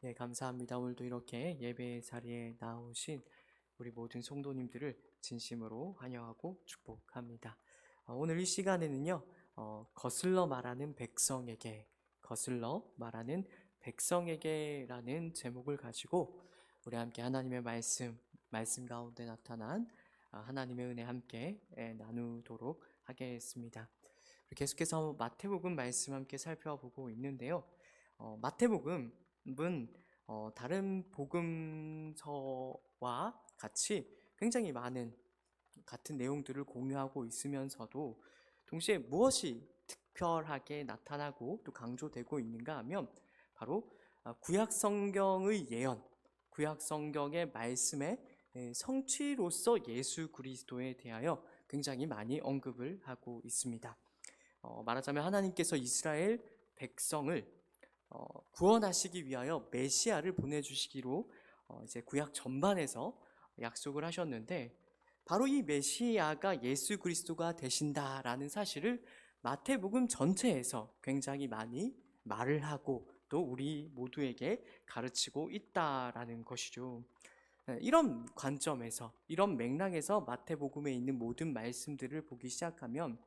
네, 감사합니다. 오늘도 이렇게 예배 자리에 나오신 우리 모든 성도님들을 진심으로 환영하고 축복합니다. 오늘 이 시간에는요, 거슬러 말하는 백성에게, 거슬러 말하는 백성에게라는 제목을 가지고 우리 함께 하나님의 말씀 가운데 나타난 하나님의 은혜 함께 나누도록 하겠습니다. 계속해서 마태복음 말씀 함께 살펴보고 있는데요. 마태복음은 다른 복음서와 같이 굉장히 많은 같은 내용들을 공유하고 있으면서도 동시에 무엇이 특별하게 나타나고 또 강조되고 있는가 하면 바로 구약 성경의 예언, 구약 성경의 말씀의 성취로서 예수 그리스도에 대하여 굉장히 많이 언급을 하고 있습니다. 말하자면 하나님께서 이스라엘 백성을 구원하시기 위하여 메시아를 보내주시기로 이제 구약 전반에서 약속을 하셨는데, 바로 이 메시아가 예수 그리스도가 되신다라는 사실을 마태복음 전체에서 굉장히 많이 말을 하고 또 우리 모두에게 가르치고 있다라는 것이죠. 이런 관점에서, 이런 맥락에서 마태복음에 있는 모든 말씀들을 보기 시작하면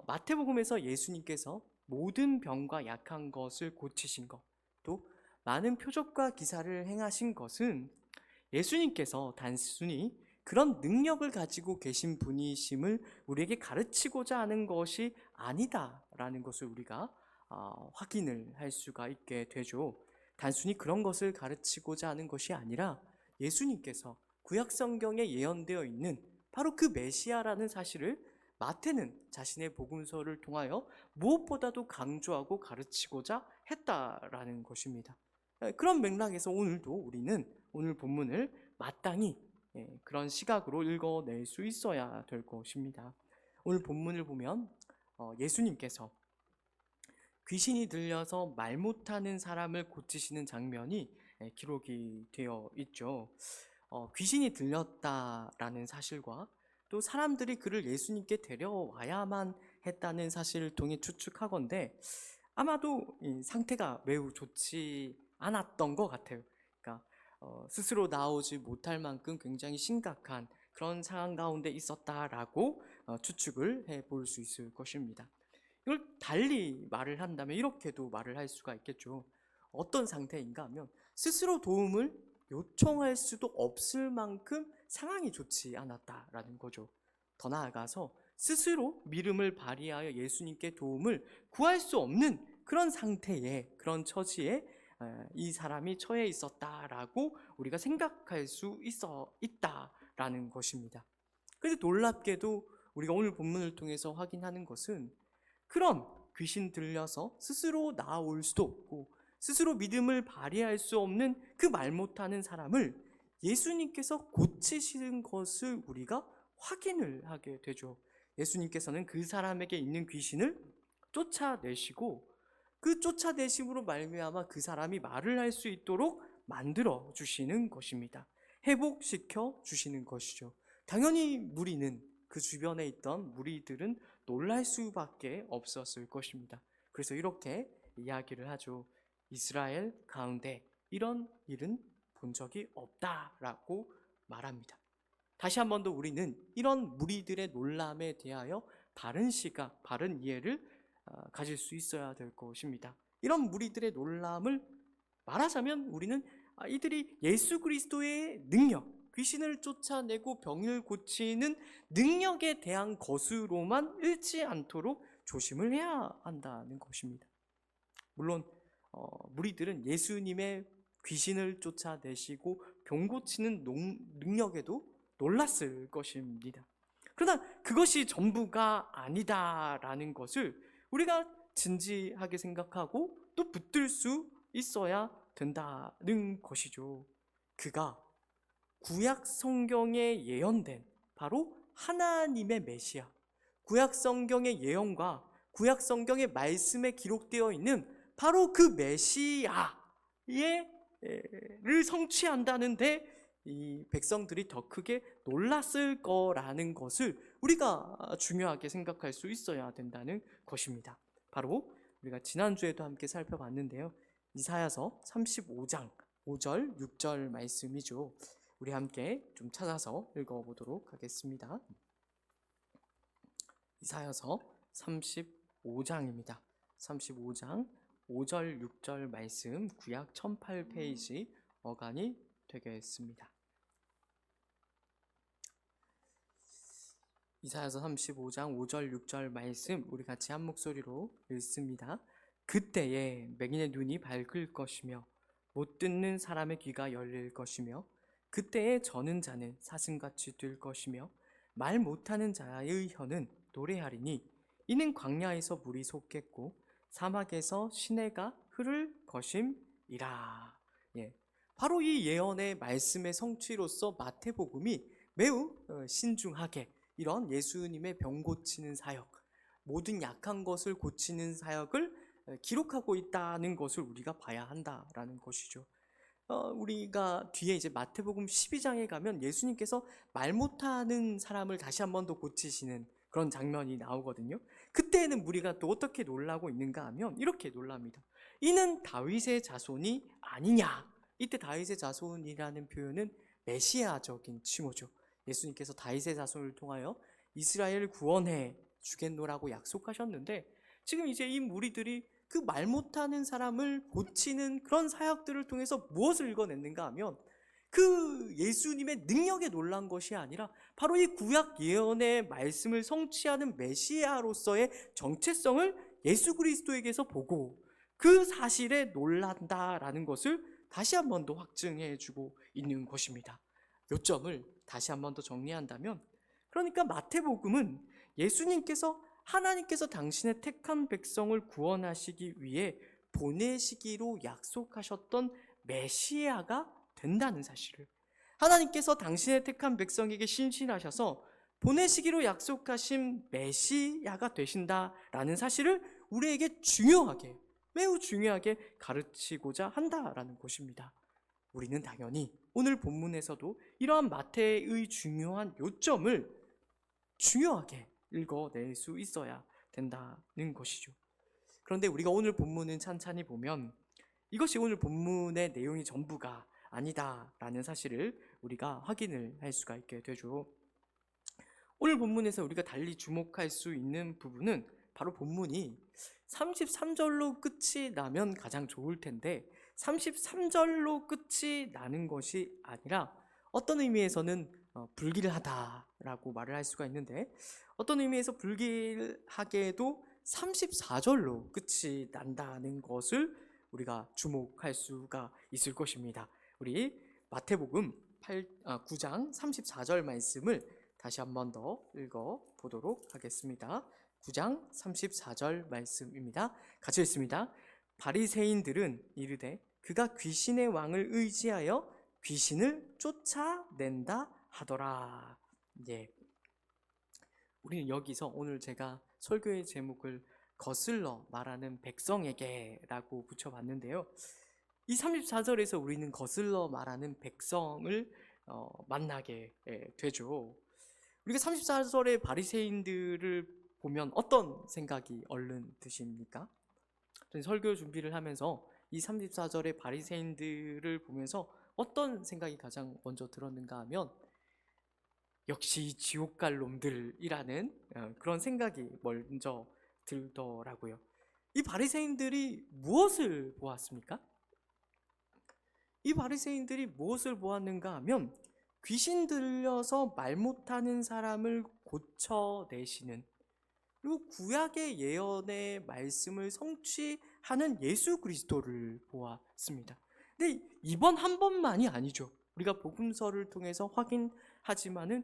마태복음에서 예수님께서 모든 병과 약한 것을 고치신 것, 또 많은 표적과 기사를 행하신 것은 예수님께서 단순히 그런 능력을 가지고 계신 분이심을 우리에게 가르치고자 하는 것이 아니다라는 것을 우리가 확인을 할 수가 있게 되죠. 단순히 그런 것을 가르치고자 하는 것이 아니라 예수님께서 구약 성경에 예언되어 있는 바로 그 메시아라는 사실을 마태는 자신의 복음서를 통하여 무엇보다도 강조하고 가르치고자 했다라는 것입니다. 그런 맥락에서 오늘도 우리는 오늘 본문을 마땅히 그런 시각으로 읽어낼 수 있어야 될 것입니다. 오늘 본문을 보면 예수님께서 귀신이 들려서 말 못하는 사람을 고치시는 장면이 기록이 되어 있죠. 귀신이 들렸다라는 사실과 또 사람들이 그를 예수님께 데려와야만 했다는 사실을 통해 추측하건대 아마도 이 상태가 매우 좋지 않았던 것 같아요. 그러니까 스스로 나오지 못할 만큼 굉장히 심각한 그런 상황 가운데 있었다라고 추측을 해볼 수 있을 것입니다. 이걸 달리 말을 한다면 이렇게도 말을 할 수가 있겠죠. 어떤 상태인가 하면 스스로 도움을 요청할 수도 없을 만큼 상황이 좋지 않았다라는 거죠. 더 나아가서 스스로 믿음을 발휘하여 예수님께 도움을 구할 수 없는 그런 상태에, 그런 처지에 이 사람이 처해 있었다라고 우리가 생각할 수 있다라는 것입니다. 그런데 놀랍게도 우리가 오늘 본문을 통해서 확인하는 것은 그런 귀신 들려서 스스로 나아올 수도 없고 스스로 믿음을 발휘할 수 없는 그 말 못하는 사람을 예수님께서 고치시는 것을 우리가 확인을 하게 되죠. 예수님께서는 그 사람에게 있는 귀신을 쫓아내시고 그 쫓아내심으로 말미암아 그 사람이 말을 할 수 있도록 만들어 주시는 것입니다. 회복시켜 주시는 것이죠. 당연히 무리는, 그 주변에 있던 무리들은 놀랄 수밖에 없었을 것입니다. 그래서 이렇게 이야기를 하죠. 이스라엘 가운데 이런 일은 본 적이 없다라고 말합니다. 다시 한 번 더 우리는 이런 무리들의 놀람에 대하여 바른 시각, 바른 이해를 가질 수 있어야 될 것입니다. 이런 무리들의 놀람을 말하자면 우리는 이들이 예수 그리스도의 능력, 귀신을 쫓아내고 병을 고치는 능력에 대한 것으로만 읽지 않도록 조심을 해야 한다는 것입니다. 물론 무리들은 예수님의 귀신을 쫓아내시고 병 고치는 능력에도 놀랐을 것입니다. 그러나 그것이 전부가 아니다라는 것을 우리가 진지하게 생각하고 또 붙들 수 있어야 된다는 것이죠. 그가 구약 성경에 예언된 바로 하나님의 메시아, 구약 성경의 예언과 구약 성경의 말씀에 기록되어 있는 바로 그 메시아를 성취한다는데 이 백성들이 더 크게 놀랐을 거라는 것을 우리가 중요하게 생각할 수 있어야 된다는 것입니다. 바로 우리가 지난주에도 함께 살펴봤는데요. 이사야서 35장 5절, 6절 말씀이죠. 우리 함께 좀 찾아서 읽어보도록 하겠습니다. 이사야서 35장입니다. 35장 5절, 6절 말씀, 구약 1008페이지 어간이 되겠습니다. 이사야서 35장 5절, 6절 말씀 우리 같이 한 목소리로 읽습니다. 그때에 맹인의 눈이 밝을 것이며 못 듣는 사람의 귀가 열릴 것이며 그때에 저는 자는 사슴같이 될 것이며 말 못하는 자의 혀는 노래하리니 이는 광야에서 물이 솟겠고 사막에서 시내가 흐를 것임이라. 바로 이 예언의 말씀의 성취로서 마태복음이 매우 신중하게 이런 예수님의 병 고치는 사역, 모든 약한 것을 고치는 사역을 기록하고 있다는 것을 우리가 봐야 한다라는 것이죠. 우리가 뒤에 이제 마태복음 12장에 가면 예수님께서 말 못하는 사람을 다시 한 번 더 고치시는 그런 장면이 나오거든요. 그때에는 우리가 또 어떻게 놀라고 있는가 하면 이렇게 놀랍니다. 이는 다윗의 자손이 아니냐. 이때 다윗의 자손이라는 표현은 메시아적인 칭호죠. 예수님께서 다윗의 자손을 통하여 이스라엘을 구원해 주겠노라고 약속하셨는데 지금 이제 이 무리들이 그 말 못하는 사람을 고치는 그런 사역들을 통해서 무엇을 읽어냈는가 하면 그 예수님의 능력에 놀란 것이 아니라 바로 이 구약 예언의 말씀을 성취하는 메시아로서의 정체성을 예수 그리스도에게서 보고 그 사실에 놀란다라는 것을 다시 한 번 더 확증해 주고 있는 것입니다. 요점을 다시 한 번 더 정리한다면, 그러니까 마태복음은 예수님께서 하나님께서 당신의 택한 백성을 구원하시기 위해 보내시기로 약속하셨던 메시아가 된다는 사실을, 하나님께서 당신의 택한 백성에게 신실하셔서 보내시기로 약속하신 메시아가 되신다라는 사실을 우리에게 중요하게, 매우 중요하게 가르치고자 한다라는 것입니다. 우리는 당연히 오늘 본문에서도 이러한 마태의 중요한 요점을 중요하게 읽어낼 수 있어야 된다는 것이죠. 그런데 우리가 오늘 본문을 찬찬히 보면 이것이 오늘 본문의 내용이 전부가 아니다라는 사실을 우리가 확인을 할 수가 있게 되죠. 오늘 본문에서 우리가 달리 주목할 수 있는 부분은 바로 본문이 33절로 끝이 나면 가장 좋을 텐데 33절로 끝이 나는 것이 아니라 어떤 의미에서는 불길하다라고 말을 할 수가 있는데 어떤 의미에서 불길하게도 34절로 끝이 난다는 것을 우리가 주목할 수가 있을 것입니다. 우리 마태복음 9장 34절 말씀을 다시 한 번 더 읽어보도록 하겠습니다. 9장 34절 말씀입니다. 같이 읽습니다. 바리새인들은 이르되 그가 귀신의 왕을 의지하여 귀신을 쫓아낸다 하더라. 우리는 여기서 오늘 제가 설교의 제목을 거슬러 말하는 백성에게 라고 붙여봤는데요. 이 34절에서 우리는 거슬러 말하는 백성을 만나게 되죠. 우리가 34절의 바리새인들을 보면 어떤 생각이 얼른 드십니까? 저는 설교 준비를 하면서 이 34절의 바리새인들을 보면서 어떤 생각이 가장 먼저 들었는가 하면 역시 지옥 갈 놈들이라는 그런 생각이 먼저 들더라고요. 이 바리새인들이 무엇을 보았습니까? 이 바리새인들이 무엇을 보았는가 하면 귀신 들려서 말 못하는 사람을 고쳐내시는, 그리고 구약의 예언의 말씀을 성취하는 예수 그리스도를 보았습니다. 근데 이번 한 번만이 아니죠. 우리가 복음서를 통해서 확인하지만은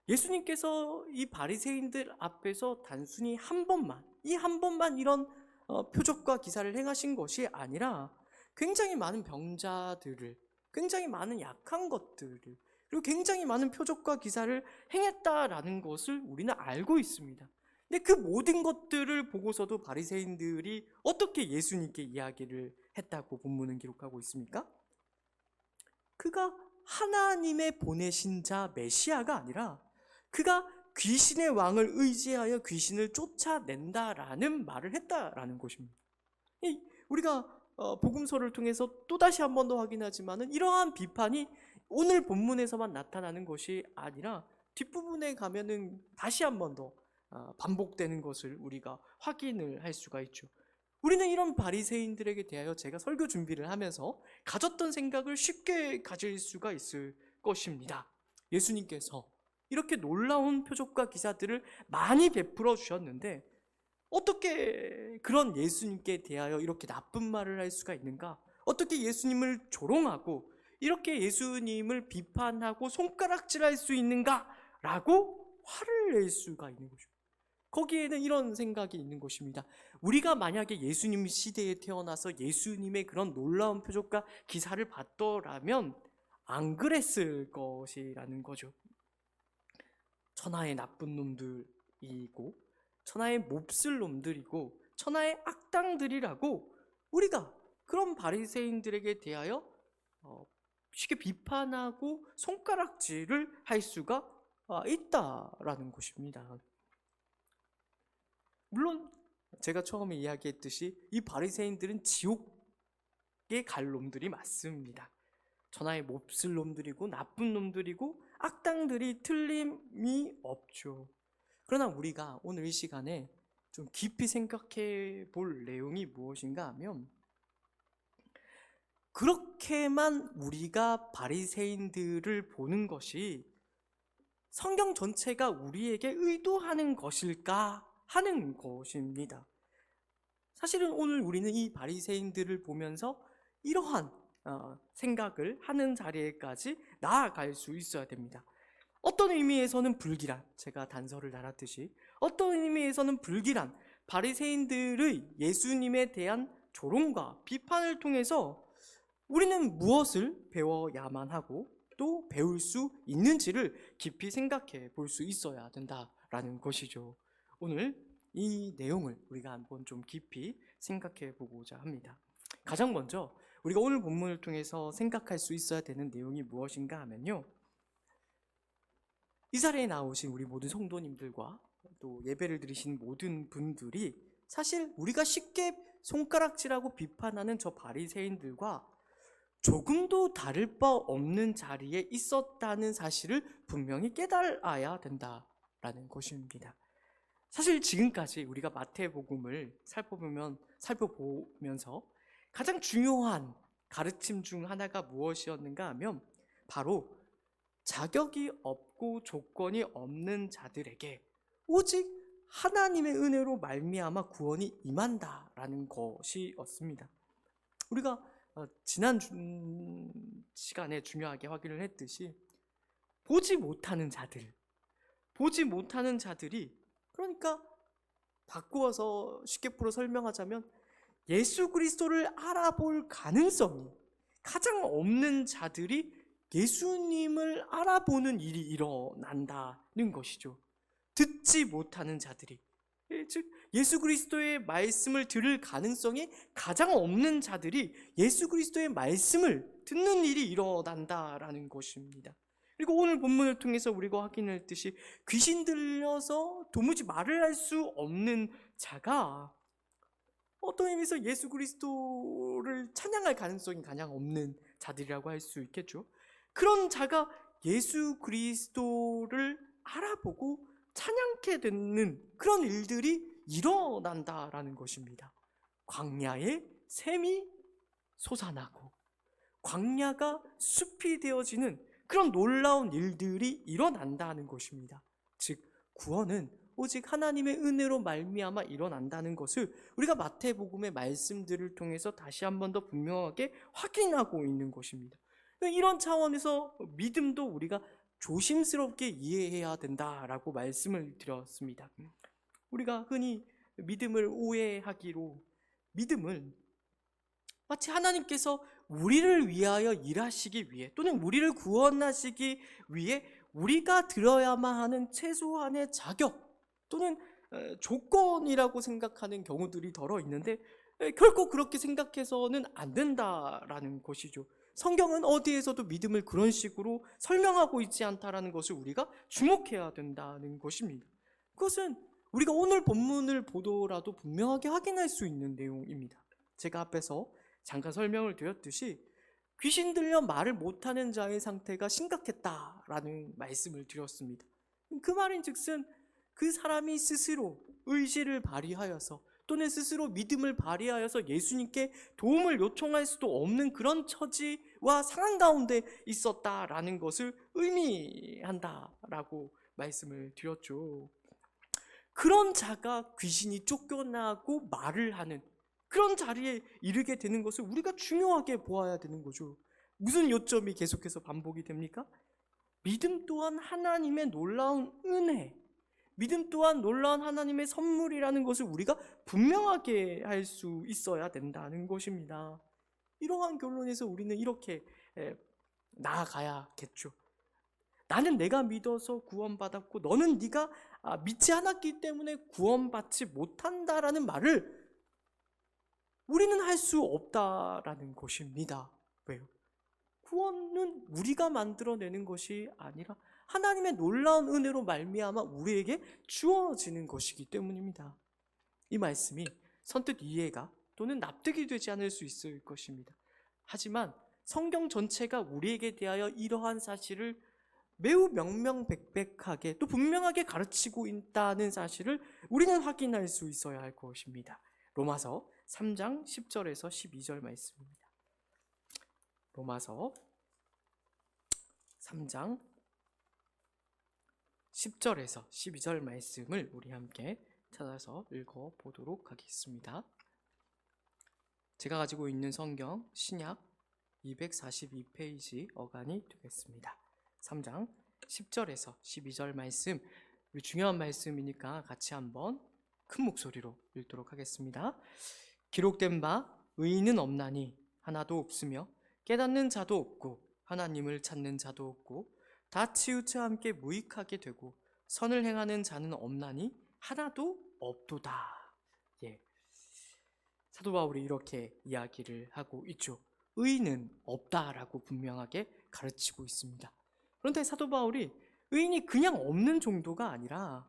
예수님께서 이 바리새인들 앞에서 단순히 한 번만, 이 한 번만 이런 표적과 기사를 행하신 것이 아니라 굉장히 많은 병자들을, 굉장히 많은 약한 것들을, 그리고 굉장히 많은 표적과 기사를 행했다라는 것을 우리는 알고 있습니다. 근데 그 모든 것들을 보고서도 바리새인들이 어떻게 예수님께 이야기를 했다고 본문은 기록하고 있습니까? 그가 하나님의 보내신 자 메시아가 아니라 그가 귀신의 왕을 의지하여 귀신을 쫓아낸다라는 말을 했다라는 것입니다. 우리가 복음서를 통해서 또다시 한 번 더 확인하지만은 이러한 비판이 오늘 본문에서만 나타나는 것이 아니라 뒷부분에 가면은 다시 한 번 더 반복되는 것을 우리가 확인을 할 수가 있죠. 우리는 이런 바리새인들에게 대하여 제가 설교 준비를 하면서 가졌던 생각을 쉽게 가질 수가 있을 것입니다. 예수님께서 이렇게 놀라운 표적과 기사들을 많이 베풀어 주셨는데 어떻게 그런 예수님께 대하여 이렇게 나쁜 말을 할 수가 있는가? 어떻게 예수님을 조롱하고 이렇게 예수님을 비판하고 손가락질할 수 있는가? 라고 화를 낼 수가 있는 거죠. 거기에는 이런 생각이 있는 것입니다. 우리가 만약에 예수님 시대에 태어나서 예수님의 그런 놀라운 표적과 기사를 봤더라면 안 그랬을 것이라는 거죠. 천하의 나쁜 놈들이고 천하의 몹쓸 놈들이고 천하의 악당들이라고 우리가 그런 바리새인들에게 대하여 쉽게 비판하고 손가락질을 할 수가 있다라는 것입니다. 물론 제가 처음에 이야기했듯이 이 바리새인들은 지옥에 갈 놈들이 맞습니다. 천하의 몹쓸 놈들이고 나쁜 놈들이고 악당들이 틀림이 없죠. 그러나 우리가 오늘 이 시간에 좀 깊이 생각해 볼 내용이 무엇인가 하면 그렇게만 우리가 바리새인들을 보는 것이 성경 전체가 우리에게 의도하는 것일까 하는 것입니다. 사실은 오늘 우리는 이 바리새인들을 보면서 이러한 생각을 하는 자리에까지 나아갈 수 있어야 됩니다. 어떤 의미에서는 불길한, 제가 단서를 달았듯이 어떤 의미에서는 불길한 바리새인들의 예수님에 대한 조롱과 비판을 통해서 우리는 무엇을 배워야만 하고 또 배울 수 있는지를 깊이 생각해 볼 수 있어야 된다라는 것이죠. 오늘 이 내용을 우리가 한번 좀 깊이 생각해 보고자 합니다. 가장 먼저 우리가 오늘 본문을 통해서 생각할 수 있어야 되는 내용이 무엇인가 하면요, 이 자리에 나오신 우리 모든 성도님들과 또 예배를 드리신 모든 분들이 사실 우리가 쉽게 손가락질하고 비판하는 저 바리새인들과 조금도 다를 바 없는 자리에 있었다는 사실을 분명히 깨달아야 된다라는 것입니다. 사실 지금까지 우리가 마태복음을 살펴보면서 가장 중요한 가르침 중 하나가 무엇이었는가 하면 바로 자격이 없고 조건이 없는 자들에게 오직 하나님의 은혜로 말미암아 구원이 임한다라는 것이었습니다. 우리가 지난 시간에 중요하게 확인을 했듯이 보지 못하는 자들이, 그러니까 바꾸어서 쉽게 풀어 설명하자면 예수 그리스도를 알아볼 가능성이 가장 없는 자들이 예수님을 알아보는 일이 일어난다는 것이죠. 듣지 못하는 자들이, 즉 예수 그리스도의 말씀을 들을 가능성이 가장 없는 자들이 예수 그리스도의 말씀을 듣는 일이 일어난다라는 것입니다. 그리고 오늘 본문을 통해서 우리가 확인했듯이 귀신 들려서 도무지 말을 할 수 없는 자가 어떤 의미에서 예수 그리스도를 찬양할 가능성이 가장 없는 자들이라고 할 수 있겠죠. 그런 자가 예수 그리스도를 알아보고 찬양케 되는 그런 일들이 일어난다라는 것입니다. 광야에 샘이 솟아나고 광야가 숲이 되어지는 그런 놀라운 일들이 일어난다는 것입니다. 즉 구원은 오직 하나님의 은혜로 말미암아 일어난다는 것을 우리가 마태복음의 말씀들을 통해서 다시 한 번 더 분명하게 확인하고 있는 것입니다. 이런 차원에서 믿음도 우리가 조심스럽게 이해해야 된다라고 말씀을 드렸습니다. 우리가 흔히 믿음을 오해하기로 믿음을 마치 하나님께서 우리를 위하여 일하시기 위해 또는 우리를 구원하시기 위해 우리가 들어야만 하는 최소한의 자격 또는 조건이라고 생각하는 경우들이 더러 있는데 결코 그렇게 생각해서는 안 된다라는 것이죠. 성경은 어디에서도 믿음을 그런 식으로 설명하고 있지 않다라는 것을 우리가 주목해야 된다는 것입니다. 그것은 우리가 오늘 본문을 보더라도 분명하게 확인할 수 있는 내용입니다. 제가 앞에서 잠깐 설명을 드렸듯이 귀신 들려 말을 못하는 자의 상태가 심각했다라는 말씀을 드렸습니다. 그 말인즉슨 그 사람이 스스로 의지를 발휘하여서 또는 스스로 믿음을 발휘하여서 예수님께 도움을 요청할 수도 없는 그런 처지와 상황 가운데 있었다라는 것을 의미한다라고 말씀을 드렸죠. 그런 자가 귀신이 쫓겨나고 말을 하는 그런 자리에 이르게 되는 것을 우리가 중요하게 보아야 되는 거죠. 무슨 요점이 계속해서 반복이 됩니까? 믿음 또한 하나님의 놀라운 은혜, 믿음 또한 놀라운 하나님의 선물이라는 것을 우리가 분명하게 할 수 있어야 된다는 것입니다. 이러한 결론에서 우리는 이렇게 나아가야겠죠. 나는 내가 믿어서 구원받았고 너는 네가 믿지 않았기 때문에 구원받지 못한다라는 말을 우리는 할 수 없다라는 것입니다. 왜요? 구원은 우리가 만들어내는 것이 아니라 하나님의 놀라운 은혜로 말미암아 우리에게 주어지는 것이기 때문입니다. 이 말씀이 선뜻 이해가 또는 납득이 되지 않을 수 있을 것입니다. 하지만 성경 전체가 우리에게 대하여 이러한 사실을 매우 명명백백하게 또 분명하게 가르치고 있다는 사실을 우리는 확인할 수 있어야 할 것입니다. 로마서 3장 10절에서 12절 말씀입니다. 로마서 3장 10절에서 12절 말씀을 우리 함께 찾아서 읽어보도록 하겠습니다. 제가 가지고 있는 성경 신약 242페이지 어간이 되겠습니다. 3장 10절에서 12절 말씀, 중요한 말씀이니까 같이 한번 큰 목소리로 읽도록 하겠습니다. 기록된 바 의인은 없나니 하나도 없으며 깨닫는 자도 없고 하나님을 찾는 자도 없고 다 치우쳐 함께 무익하게 되고 선을 행하는 자는 없나니 하나도 없도다. 사도 바울이 이렇게 이야기를 하고 있죠. 의인은 없다라고 분명하게 가르치고 있습니다. 그런데 사도 바울이 의인이 그냥 없는 정도가 아니라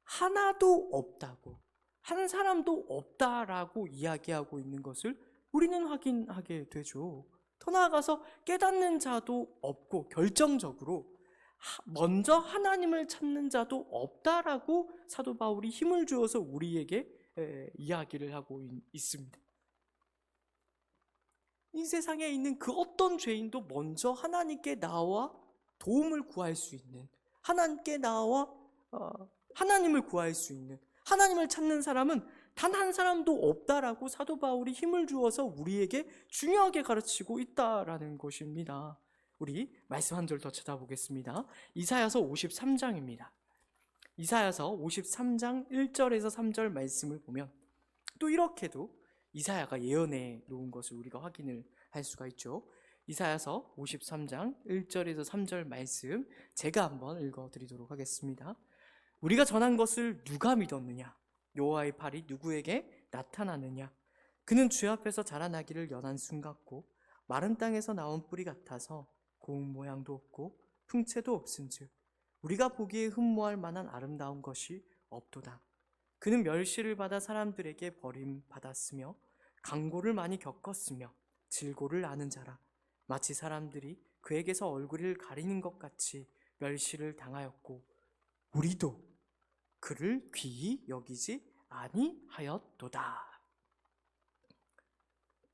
하나도 없다고, 한 사람도 없다라고 이야기하고 있는 것을 우리는 확인하게 되죠. 더 나아가서 깨닫는 자도 없고 결정적으로 먼저 하나님을 찾는 자도 없다라고 사도 바울이 힘을 주어서 우리에게 이야기를 하고 있습니다. 이 세상에 있는 그 어떤 죄인도 먼저 하나님께 나와 도움을 구할 수 있는, 하나님께 나와 하나님을 구할 수 있는, 하나님을 찾는 사람은 단 한 사람도 없다라고 사도 바울이 힘을 주어서 우리에게 중요하게 가르치고 있다라는 것입니다. 우리 말씀 한 절 더 찾아보겠습니다. 이사야서 53장입니다. 이사야서 53장 1절에서 3절 말씀을 보면 또 이렇게도 이사야가 예언해 놓은 것을 우리가 확인을 할 수가 있죠. 이사야서 53장 1절에서 3절 말씀 제가 한번 읽어드리도록 하겠습니다. 우리가 전한 것을 누가 믿었느냐? 여호와의 팔이 누구에게 나타나느냐? 그는 주 앞에서 자라나기를 연한 순 같고 마른 땅에서 나온 뿌리 같아서 고운 모양도 없고 풍채도 없은즉 우리가 보기에 흠모할 만한 아름다운 것이 없도다. 그는 멸시를 받아 사람들에게 버림받았으며 강고를 많이 겪었으며 질고를 아는 자라. 마치 사람들이 그에게서 얼굴을 가리는 것 같이 멸시를 당하였고 우리도 그를 귀히 여기지 아니하였도다.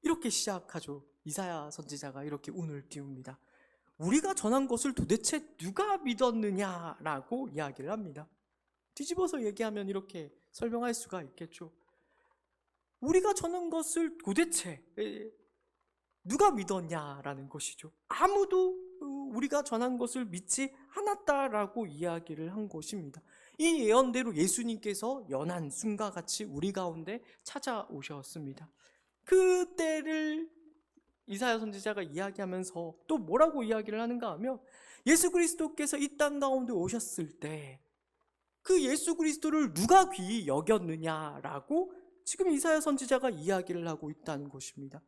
이렇게 시작하죠. 이사야 선지자가 이렇게 운을 띄웁니다. 우리가 전한 것을 도대체 누가 믿었느냐라고 이야기를 합니다. 뒤집어서 얘기하면 이렇게 설명할 수가 있겠죠. 우리가 전한 것을 도대체 누가 믿었냐라는 것이죠. 아무도 우리가 전한 것을 믿지 않았다라고 이야기를 한 것입니다. 이 예언대로 예수님께서 연한 순과 같이 우리 가운데 찾아오셨습니다. 그때를 이사야 선지자가 이야기하면서 또 뭐라고 이야기를 하는가 하면 예수 그리스도께서 이 땅 가운데 오셨을 때 그 예수 그리스도를 누가 귀히 여겼느냐라고 지금 이사야 선지자가 이야기를 하고 있다는 것입니다.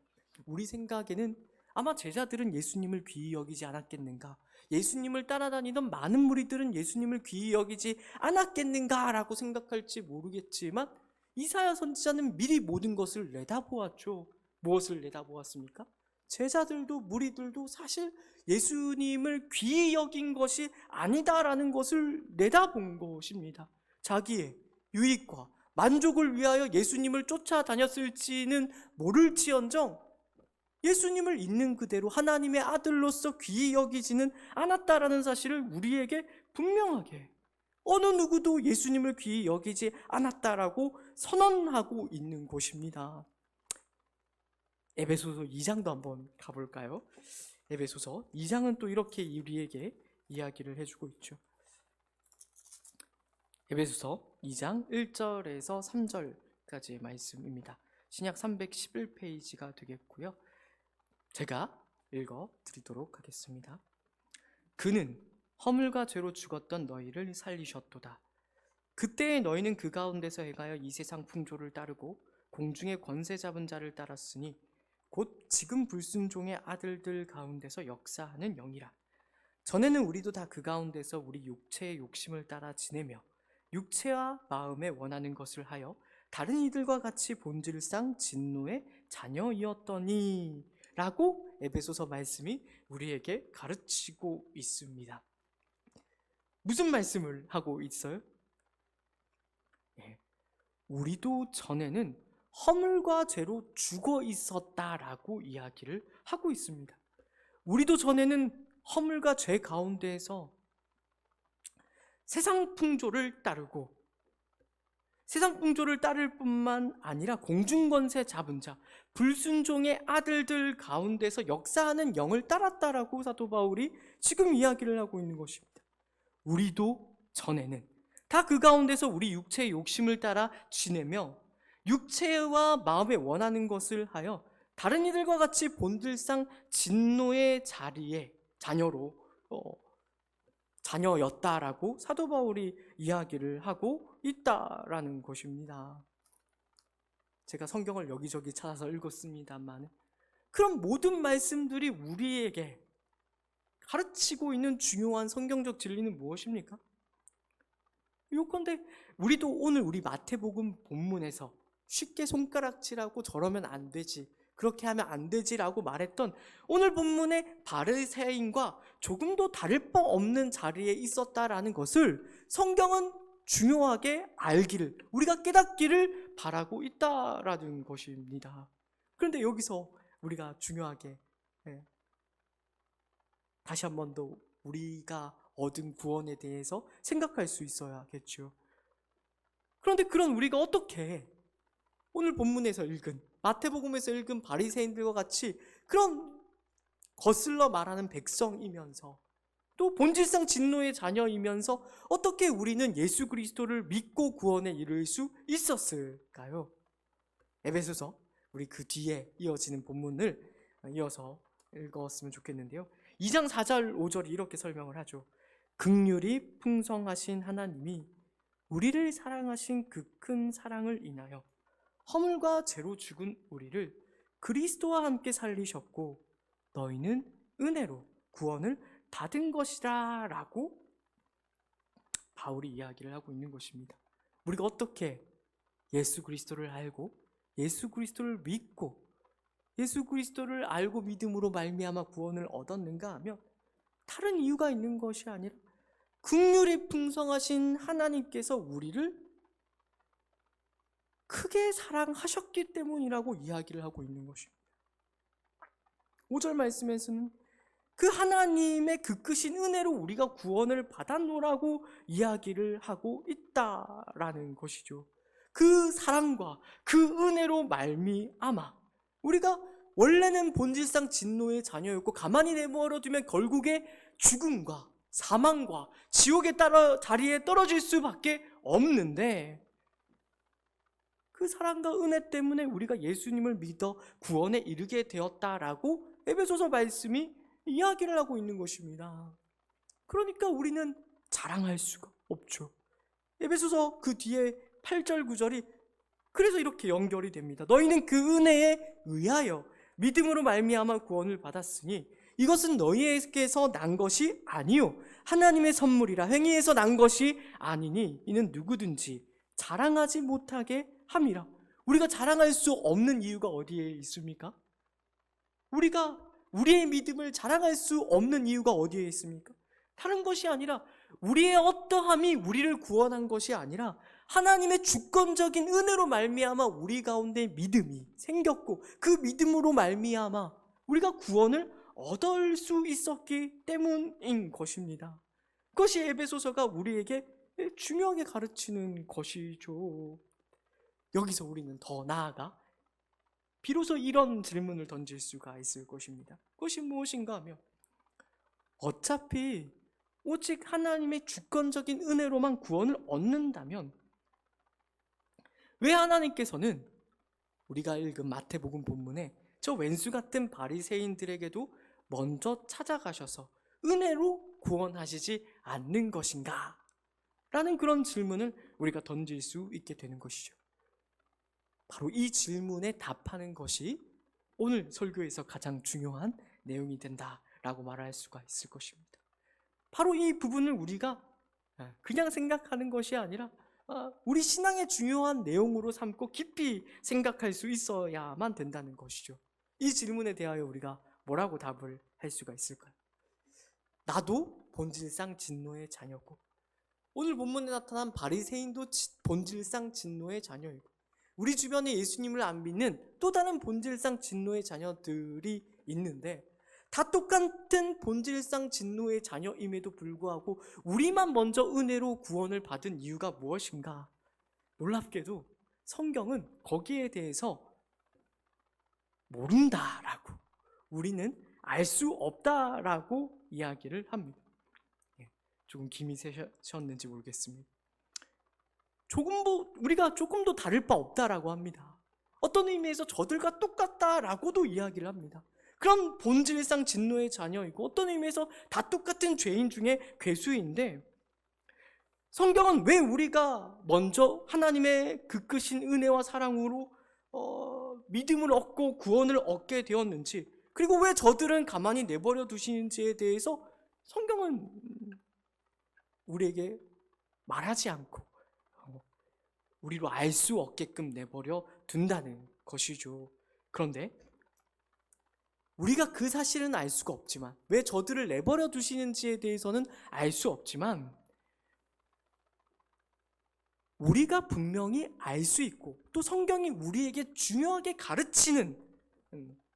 우리 생각에는 아마 제자들은 예수님을 귀히 여기지 않았겠는가, 예수님을 따라다니던 많은 무리들은 예수님을 귀히 여기지 않았겠는가라고 생각할지 모르겠지만 이사야 선지자는 미리 모든 것을 내다보았죠. 무엇을 내다보았습니까? 제자들도 무리들도 사실 예수님을 귀히 여긴 것이 아니다라는 것을 내다본 것입니다. 자기의 유익과 만족을 위하여 예수님을 쫓아다녔을지는 모를지언정 예수님을 있는 그대로 하나님의 아들로서 귀히 여기지는 않았다라는 사실을 우리에게 분명하게, 어느 누구도 예수님을 귀히 여기지 않았다라고 선언하고 있는 곳입니다. 에베소서 2장도 한번 가볼까요? 에베소서 2장은 또 이렇게 우리에게 이야기를 해주고 있죠. 에베소서 2장 1절에서 3절까지의 말씀입니다. 신약 311페이지가 되겠고요. 제가 읽어드리도록 하겠습니다. 그는 허물과 죄로 죽었던 너희를 살리셨도다. 그때의 너희는 그 가운데서 행하여 이 세상 풍조를 따르고 공중의 권세 잡은 자를 따랐으니 곧 지금 불순종의 아들들 가운데서 역사하는 영이라. 전에는 우리도 다 그 가운데서 우리 육체의 욕심을 따라 지내며 육체와 마음에 원하는 것을 하여 다른 이들과 같이 본질상 진노의 자녀이었더니 라고 에베소서 말씀이 우리에게 가르치고 있습니다. 무슨 말씀을 하고 있어요? 우리도 전에는 허물과 죄로 죽어 있었다라고 이야기를 하고 있습니다. 우리도 전에는 허물과 죄 가운데에서 세상 풍조를 따르고 세상 풍조를 따를 뿐만 아니라 공중권세 잡은 자, 불순종의 아들들 가운데서 역사하는 영을 따랐다라고 사도 바울이 지금 이야기를 하고 있는 것입니다. 우리도 전에는 다 그 가운데서 우리 육체의 욕심을 따라 지내며 육체와 마음에 원하는 것을 하여 다른 이들과 같이 본질상 진노의 자리에 자녀였다라고 사도 바울이 이야기를 하고 있다라는 것입니다. 제가 성경을 여기저기 찾아서 읽었습니다만, 그럼 모든 말씀들이 우리에게 가르치고 있는 중요한 성경적 진리는 무엇입니까? 요컨대 우리도 오늘 우리 마태복음 본문에서 쉽게 손가락질하고 저러면 안 되지, 그렇게 하면 안 되지라고 말했던 오늘 본문의 바리새인과 조금도 다를 바 없는 자리에 있었다라는 것을 성경은 중요하게 알기를, 우리가 깨닫기를 바라고 있다라는 것입니다. 그런데 여기서 우리가 중요하게 다시 한 번 더 우리가 얻은 구원에 대해서 생각할 수 있어야겠죠. 그런데 그런 우리가 어떻게 오늘 본문에서 읽은, 마태복음에서 읽은 바리새인들과 같이 그런 거슬러 말하는 백성이면서 또 본질상 진노의 자녀이면서 어떻게 우리는 예수 그리스도를 믿고 구원에 이를 수 있었을까요? 에베소서, 우리 그 뒤에 이어지는 본문을 이어서 읽었으면 좋겠는데요. 2장 4절 5절이 이렇게 설명을 하죠. 긍휼이 풍성하신 하나님이 우리를 사랑하신 그 큰 사랑을 인하여 허물과 죄로 죽은 우리를 그리스도와 함께 살리셨고 너희는 은혜로 구원을 받은 것이라 라고 바울이 이야기를 하고 있는 것입니다. 우리가 어떻게 예수 그리스도를 알고 예수 그리스도를 믿고 예수 그리스도를 알고 믿음으로 말미암아 구원을 얻었는가 하면 다른 이유가 있는 것이 아니라 긍휼이 풍성하신 하나님께서 우리를 크게 사랑하셨기 때문이라고 이야기를 하고 있는 것입니다. 5절 말씀에서는 그 하나님의 그 크신 은혜로 우리가 구원을 받았노라고 이야기를 하고 있다라는 것이죠. 그 사랑과 그 은혜로 말미암아 우리가 원래는 본질상 진노의 자녀였고 가만히 내버려 두면 결국에 죽음과 사망과 지옥에 자리에 떨어질 수밖에 없는데, 그 사랑과 은혜 때문에 우리가 예수님을 믿어 구원에 이르게 되었다라고 에베소서 말씀이 이야기를 하고 있는 것입니다. 그러니까 우리는 자랑할 수가 없죠. 에베소서 그 뒤에 8절 9절이 그래서 이렇게 연결이 됩니다. 너희는 그 은혜에 의하여 믿음으로 말미암아 구원을 받았으니 이것은 너희에게서 난 것이 아니요 하나님의 선물이라. 행위에서 난 것이 아니니 이는 누구든지 자랑하지 못하게 함이라. 우리가 자랑할 수 없는 이유가 어디에 있습니까? 우리가 우리의 믿음을 자랑할 수 없는 이유가 어디에 있습니까? 다른 것이 아니라 우리의 어떠함이 우리를 구원한 것이 아니라 하나님의 주권적인 은혜로 말미암아 우리 가운데 믿음이 생겼고 그 믿음으로 말미암아 우리가 구원을 얻을 수 있었기 때문인 것입니다. 그것이 에베소서가 우리에게 중요하게 가르치는 것이죠. 여기서 우리는 더 나아가 비로소 이런 질문을 던질 수가 있을 것입니다. 그것이 무엇인가 하면 어차피 오직 하나님의 주권적인 은혜로만 구원을 얻는다면 왜 하나님께서는 우리가 읽은 마태복음 본문에 저 왼수 같은 바리새인들에게도 먼저 찾아가셔서 은혜로 구원하시지 않는 것인가? 라는 그런 질문을 우리가 던질 수 있게 되는 것이죠. 바로 이 질문에 답하는 것이 오늘 설교에서 가장 중요한 내용이 된다라고 말할 수가 있을 것입니다. 바로 이 부분을 우리가 그냥 생각하는 것이 아니라 우리 신앙의 중요한 내용으로 삼고 깊이 생각할 수 있어야만 된다는 것이죠. 이 질문에 대하여 우리가 뭐라고 답을 할 수가 있을까요? 나도 본질상 진노의 자녀고, 오늘 본문에 나타난 바리새인도 본질상 진노의 자녀이고, 우리 주변에 예수님을 안 믿는 또 다른 본질상 진노의 자녀들이 있는데 다 똑같은 본질상 진노의 자녀임에도 불구하고 우리만 먼저 은혜로 구원을 받은 이유가 무엇인가? 놀랍게도 성경은 거기에 대해서 모른다라고, 우리는 알 수 없다라고 이야기를 합니다. 조금 김이 새셨는지 모르겠습니다. 우리가 조금 더 다를 바 없다라고 합니다. 어떤 의미에서 저들과 똑같다라고도 이야기를 합니다. 그런 본질상 진노의 자녀이고 어떤 의미에서 다 똑같은 죄인 중에 괴수인데, 성경은 왜 우리가 먼저 하나님의 그 크신 은혜와 사랑으로 믿음을 얻고 구원을 얻게 되었는지, 그리고 왜 저들은 가만히 내버려 두시는지에 대해서 성경은 우리에게 말하지 않고 우리로 알 수 없게끔 내버려 둔다는 것이죠. 그런데 우리가 그 사실은 알 수가 없지만, 왜 저들을 내버려 두시는지에 대해서는 알 수 없지만, 우리가 분명히 알 수 있고 또 성경이 우리에게 중요하게 가르치는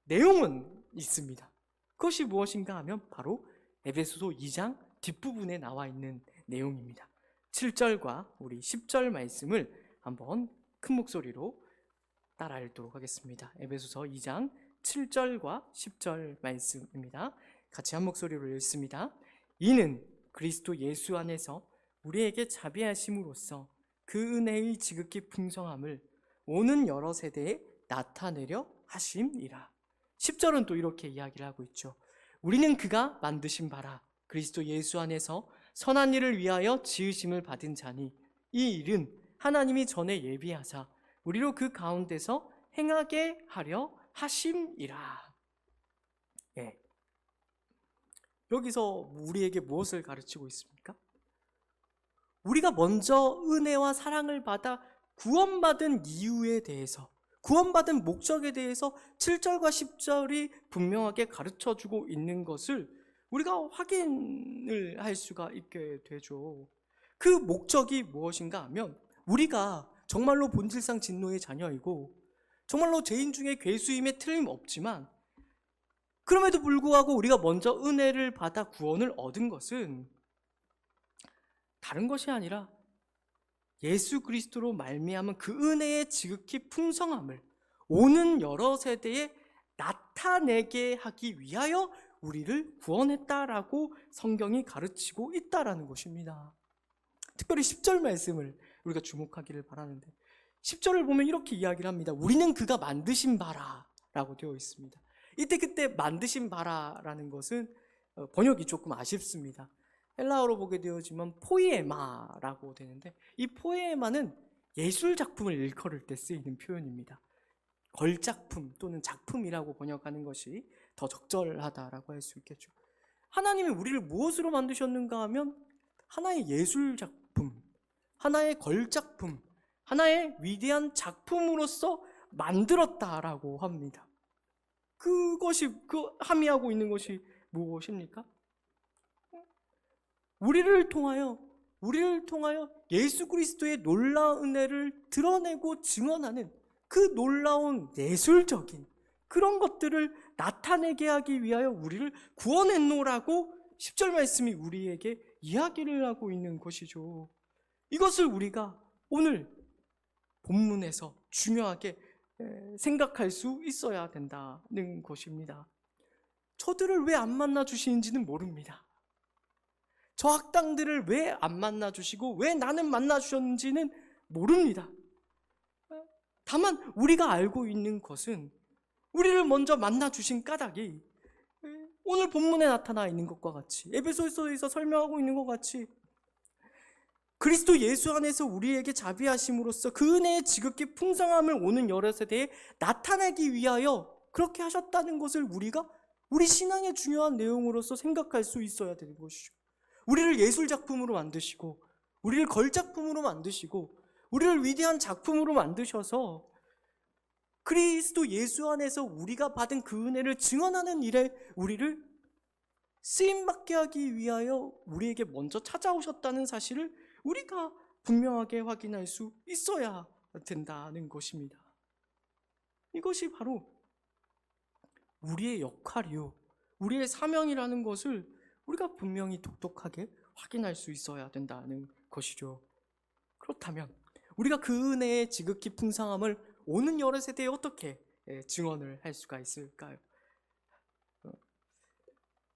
내용은 있습니다. 그것이 무엇인가 하면 바로 에베소서 2장 뒷부분에 나와 있는 내용입니다. 7절과 우리 10절 말씀을 한번 큰 목소리로 따라 읽도록 하겠습니다. 에베소서 2장 7절과 10절 말씀입니다. 같이 한 목소리로 읽습니다. 이는 그리스도 예수 안에서 우리에게 자비하심으로써 그 은혜의 지극히 풍성함을 오는 여러 세대에 나타내려 하심이라. 10절은 또 이렇게 이야기를 하고 있죠. 우리는 그가 만드신 바라 그리스도 예수 안에서 선한 일을 위하여 지으심을 받은 자니 이 일은 하나님이 전에 예비하사 우리로 그 가운데서 행하게 하려 하심이라. 여기서 우리에게 무엇을 가르치고 있습니까? 우리가 먼저 은혜와 사랑을 받아 구원받은 이유에 대해서, 구원받은 목적에 대해서 7절과 10절이 분명하게 가르쳐주고 있는 것을 우리가 확인을 할 수가 있게 되죠. 그 목적이 무엇인가 하면, 우리가 정말로 본질상 진노의 자녀이고 정말로 죄인 중에 괴수임에 틀림없지만, 그럼에도 불구하고 우리가 먼저 은혜를 받아 구원을 얻은 것은 다른 것이 아니라 예수 그리스도로 말미암은 그 은혜의 지극히 풍성함을 오는 여러 세대에 나타내게 하기 위하여 우리를 구원했다라고 성경이 가르치고 있다라는 것입니다. 특별히 10절 말씀을 우리가 주목하기를 바라는데, 10절을 보면 이렇게 이야기를 합니다. 우리는 그가 만드신 바라 라고 되어 있습니다. 이때 그때 만드신 바라라는 것은 번역이 조금 아쉽습니다. 헬라어로 보게 되어지면 포이에마라고 되는데, 이 포이에마는 예술작품을 일컬을 때 쓰이는 표현입니다. 걸작품 또는 작품이라고 번역하는 것이 더 적절하다라고 할 수 있겠죠. 하나님이 우리를 무엇으로 만드셨는가 하면 하나의 예술작품, 하나의 걸작품, 하나의 위대한 작품으로서 만들었다라고 합니다. 그것이 함의하고 있는 것이 무엇입니까? 우리를 통하여 예수 그리스도의 놀라운 은혜를 드러내고 증언하는 그 놀라운 예술적인 그런 것들을 나타내게 하기 위하여 우리를 구원했노라고 10절 말씀이 우리에게 이야기를 하고 있는 것이죠. 이것을 우리가 오늘 본문에서 중요하게 생각할 수 있어야 된다는 것입니다. 저들을 왜 안 만나 주시는지는 모릅니다. 저 악당들을 왜 안 만나 주시고 왜 나는 만나 주셨는지는 모릅니다. 다만 우리가 알고 있는 것은 우리를 먼저 만나 주신 까닭이 오늘 본문에 나타나 있는 것과 같이, 에베소서에서 설명하고 있는 것 같이 그리스도 예수 안에서 우리에게 자비하심으로써 그 은혜의 지극히 풍성함을 오는 여러 세대에 나타내기 위하여 그렇게 하셨다는 것을 우리가 우리 신앙의 중요한 내용으로서 생각할 수 있어야 되는 것이죠. 우리를 예술작품으로 만드시고 우리를 걸작품으로 만드시고 우리를 위대한 작품으로 만드셔서 그리스도 예수 안에서 우리가 받은 그 은혜를 증언하는 일에 우리를 쓰임받게 하기 위하여 우리에게 먼저 찾아오셨다는 사실을 우리가 분명하게 확인할 수 있어야 된다는 것입니다. 이것이 바로 우리의 역할이요, 우리의 사명이라는 것을 우리가 분명히 똑똑하게 확인할 수 있어야 된다는 것이죠. 그렇다면 우리가 그 은혜의 지극히 풍성함을 오는 여러 세대에 어떻게 증언을 할 수가 있을까요?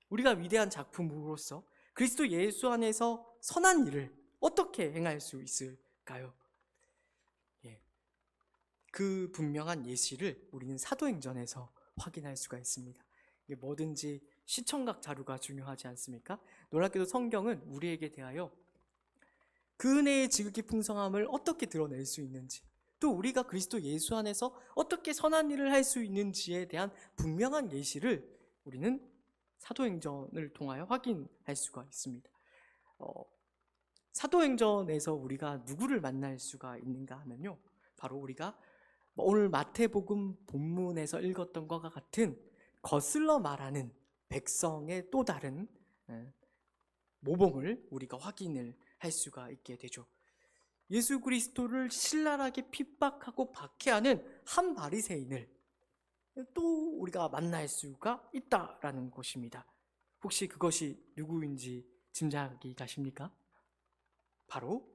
우리가 위대한 작품으로서 그리스도 예수 안에서 선한 일을 어떻게 행할 수 있을까요? 그 분명한 예시를 우리는 사도행전에서 확인할 수가 있습니다. 뭐든지 시청각 자료가 중요하지 않습니까? 놀랍게도 성경은 우리에게 대하여 그 은혜의 지극히 풍성함을 어떻게 드러낼 수 있는지, 또 우리가 그리스도 예수 안에서 어떻게 선한 일을 할 수 있는지에 대한 분명한 예시를 우리는 사도행전을 통하여 확인할 수가 있습니다. 사도행전에서 우리가 누구를 만날 수가 있는가 하면요, 바로 우리가 오늘 마태복음 본문에서 읽었던 것과 같은 거슬러 말하는 백성의 또 다른 모범을 우리가 확인을 할 수가 있게 되죠. 예수 그리스도를 신랄하게 핍박하고 박해하는 한 바리새인을 또 우리가 만날 수가 있다라는 것입니다. 혹시 그것이 누구인지 짐작이 가십니까? 바로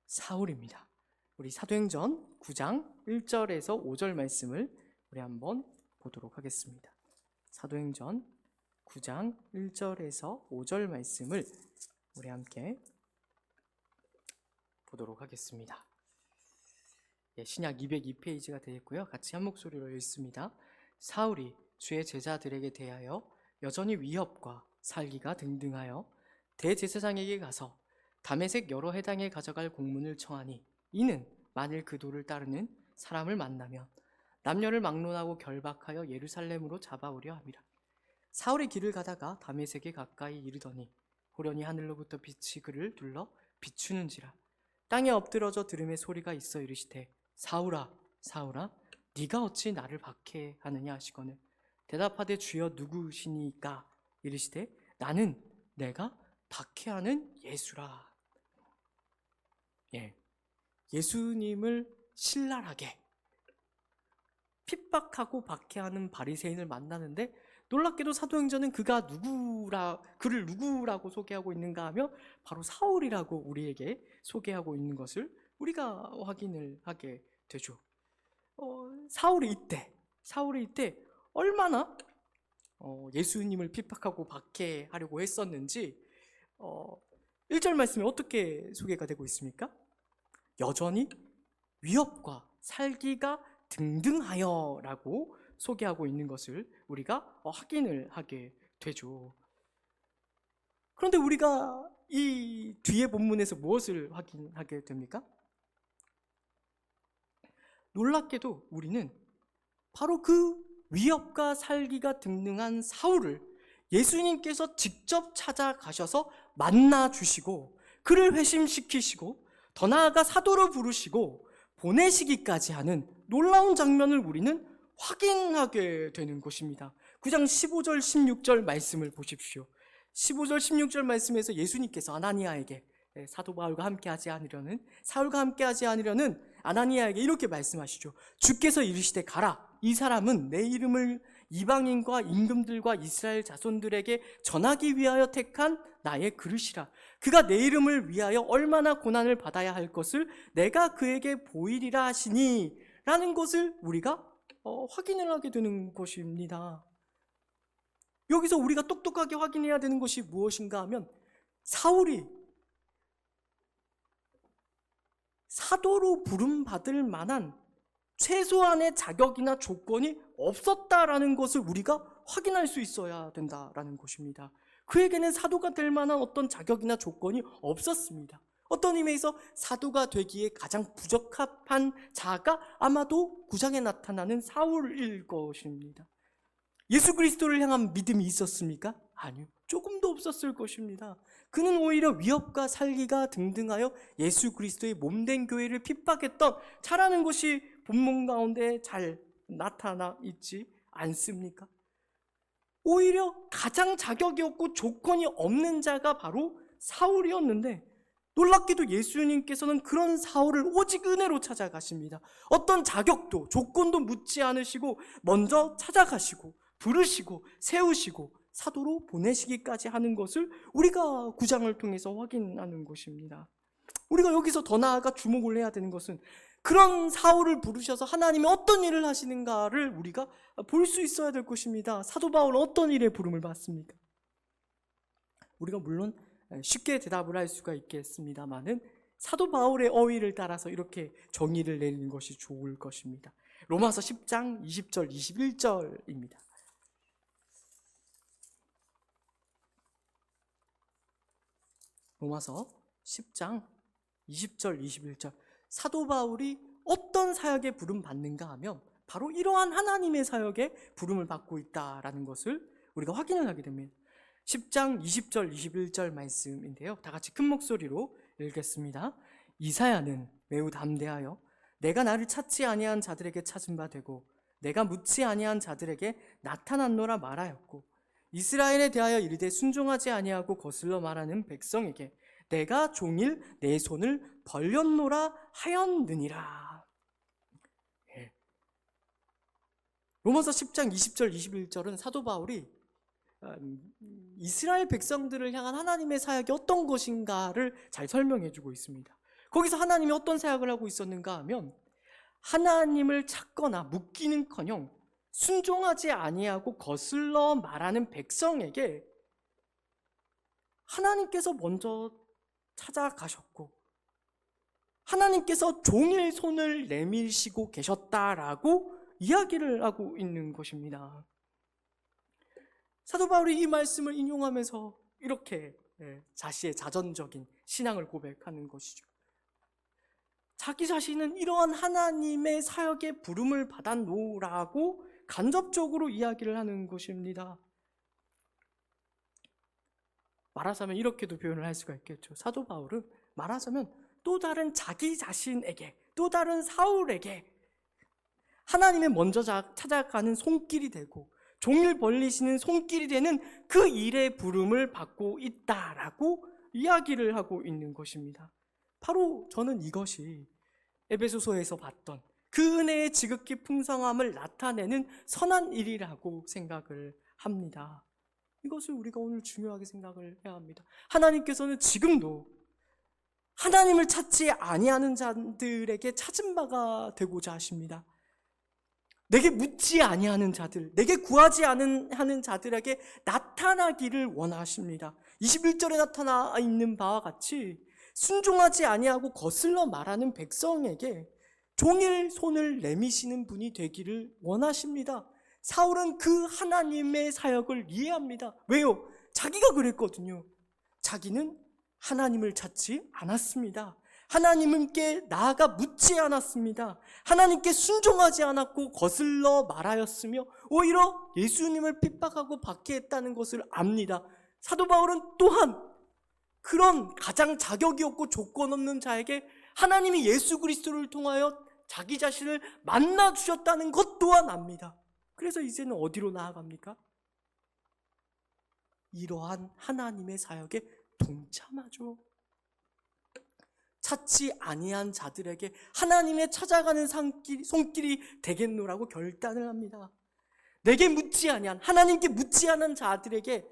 사울입니다. 우리 사도행전 9장 1절에서 5절 말씀을 우리 한번 보도록 하겠습니다. 사도행전 9장 1절에서 5절 말씀을 우리 함께 보도록 하겠습니다. 신약 202페이지가 되겠고요. 같이 한 목소리로 읽습니다. 사울이 주의 제자들에게 대하여 여전히 위협과 살기가 등등하여 대제사장에게 가서 다메섹 여러 회당에 가져갈 공문을 청하니, 이는 만일 그 도를 따르는 사람을 만나면 남녀를 막론하고 결박하여 예루살렘으로 잡아오려 함이라. 사울이 길을 가다가 다메섹에 가까이 이르더니 호련히 하늘로부터 빛이 그를 둘러 비추는지라. 땅에 엎드러져 들음의 소리가 있어 이르시되 사울아 사울아 네가 어찌 나를 박해하느냐 하시거늘 대답하되 주여 누구시니까? 이르시되 나는 내가 박해하는 예수라. 예수님을 신랄하게 핍박하고 박해하는 바리새인을 만나는데, 놀랍게도 사도행전은 그를 누구라고 소개하고 있는가 하면 바로 사울이라고 우리에게 소개하고 있는 것을 우리가 확인을 하게 되죠. 사울이 이때 얼마나 예수님을 핍박하고 박해하려고 했었는지 1절 말씀에 어떻게 소개가 되고 있습니까? 여전히 위협과 살기가 등등하여 라고 소개하고 있는 것을 우리가 확인을 하게 되죠. 그런데 우리가 이 뒤에 본문에서 무엇을 확인하게 됩니까? 놀랍게도 우리는 바로 그 위협과 살기가 등등한 사울을 예수님께서 직접 찾아가셔서 만나주시고 그를 회심시키시고 더 나아가 사도로 부르시고 보내시기까지 하는 놀라운 장면을 우리는 확인하게 되는 것입니다. 9장 15절 16절 말씀을 보십시오. 15절 16절 말씀에서 예수님께서 아나니아에게, 사도 바울과 함께하지 않으려는, 사울과 함께하지 않으려는 아나니아에게 이렇게 말씀하시죠. 주께서 이르시되 가라. 이 사람은 내 이름을 이방인과 임금들과 이스라엘 자손들에게 전하기 위하여 택한 나의 그릇이라. 그가 내 이름을 위하여 얼마나 고난을 받아야 할 것을 내가 그에게 보이리라 하시니, 라는 것을 우리가 확인을 하게 되는 것입니다. 여기서 우리가 똑똑하게 확인해야 되는 것이 무엇인가 하면, 사울이 사도로 부름받을 만한 최소한의 자격이나 조건이 없었다라는 것을 우리가 확인할 수 있어야 된다라는 것입니다. 그에게는 사도가 될 만한 어떤 자격이나 조건이 없었습니다. 어떤 의미에서 사도가 되기에 가장 부적합한 자가 아마도 9장에 나타나는 사울일 것입니다. 예수 그리스도를 향한 믿음이 있었습니까? 아니요. 조금도 없었을 것입니다. 그는 오히려 위협과 살기가 등등하여 예수 그리스도의 몸된 교회를 핍박했던 차라는 것이 본문 가운데 잘 나타나 있지 않습니까? 오히려 가장 자격이 없고 조건이 없는 자가 바로 사울이었는데, 놀랍게도 예수님께서는 그런 사울을 오직 은혜로 찾아가십니다. 어떤 자격도 조건도 묻지 않으시고 먼저 찾아가시고 부르시고 세우시고 사도로 보내시기까지 하는 것을 우리가 9장을 통해서 확인하는 것입니다. 우리가 여기서 더 나아가 주목을 해야 되는 것은 그런 사울을 부르셔서 하나님이 어떤 일을 하시는가를 우리가 볼 수 있어야 될 것입니다. 사도 바울은 어떤 일에 부름을 받습니까? 우리가 물론 쉽게 대답을 할 수가 있겠습니다만은 사도 바울의 어휘를 따라서 이렇게 정의를 내리는 것이 좋을 것입니다. 로마서 10장 20절 21절입니다. 로마서 10장 20절 21절, 사도 바울이 어떤 사역에 부름 받는가 하면 바로 이러한 하나님의 사역에 부름을 받고 있다라는 것을 우리가 확인을 하게 됩니다. 10장 20절 21절 말씀인데요, 다 같이 큰 목소리로 읽겠습니다. 이사야는 매우 담대하여 내가 나를 찾지 아니한 자들에게 찾은 바 되고 내가 묻지 아니한 자들에게 나타났노라 말하였고, 이스라엘에 대하여 이르되 순종하지 아니하고 거슬러 말하는 백성에게 내가 종일 내 손을 벌렸노라 하였느니라. 로마서 10장 20절 21절은 사도 바울이 이스라엘 백성들을 향한 하나님의 사역이 어떤 것인가를 잘 설명해 주고 있습니다. 거기서 하나님이 어떤 사역을 하고 있었는가 하면, 하나님을 찾거나 묻기는커녕 순종하지 아니하고 거슬러 말하는 백성에게 하나님께서 먼저 찾아가셨고 하나님께서 종일 손을 내밀시고 계셨다라고 이야기를 하고 있는 것입니다. 사도 바울이 이 말씀을 인용하면서 이렇게 자신의 자전적인 신앙을 고백하는 것이죠. 자기 자신은 이러한 하나님의 사역에 부름을 받았노라고 간접적으로 이야기를 하는 것입니다. 말하자면 이렇게도 표현을 할 수가 있겠죠. 사도 바울은 말하자면 또 다른 자기 자신에게, 또 다른 사울에게 하나님의 먼저 찾아가는 손길이 되고 종일 벌리시는 손길이 되는 그 일의 부름을 받고 있다라고 이야기를 하고 있는 것입니다. 바로 저는 이것이 에베소서에서 봤던 그 은혜의 지극히 풍성함을 나타내는 선한 일이라고 생각을 합니다. 이것을 우리가 오늘 중요하게 생각을 해야 합니다. 하나님께서는 지금도 하나님을 찾지 아니하는 자들에게 찾은 바가 되고자 하십니다. 내게 묻지 아니하는 자들, 내게 구하지 하는 자들에게 나타나기를 원하십니다. 21절에 나타나 있는 바와 같이 순종하지 아니하고 거슬러 말하는 백성에게 종일 손을 내미시는 분이 되기를 원하십니다. 사울은 그 하나님의 사역을 이해합니다. 왜요? 자기가 그랬거든요. 자기는 하나님을 찾지 않았습니다. 하나님께 나아가 묻지 않았습니다. 하나님께 순종하지 않았고 거슬러 말하였으며 오히려 예수님을 핍박하고 박해했다는 것을 압니다. 사도 바울은 또한 그런 가장 자격이 없고 조건 없는 자에게 하나님이 예수 그리스도를 통하여 자기 자신을 만나 주셨다는 것 또한 압니다. 그래서 이제는 어디로 나아갑니까? 이러한 하나님의 사역에 동참하죠. 찾지 아니한 자들에게 하나님의 찾아가는 손길이 되겠노라고 결단을 합니다. 내게 묻지 아니한, 하나님께 묻지 않은 자들에게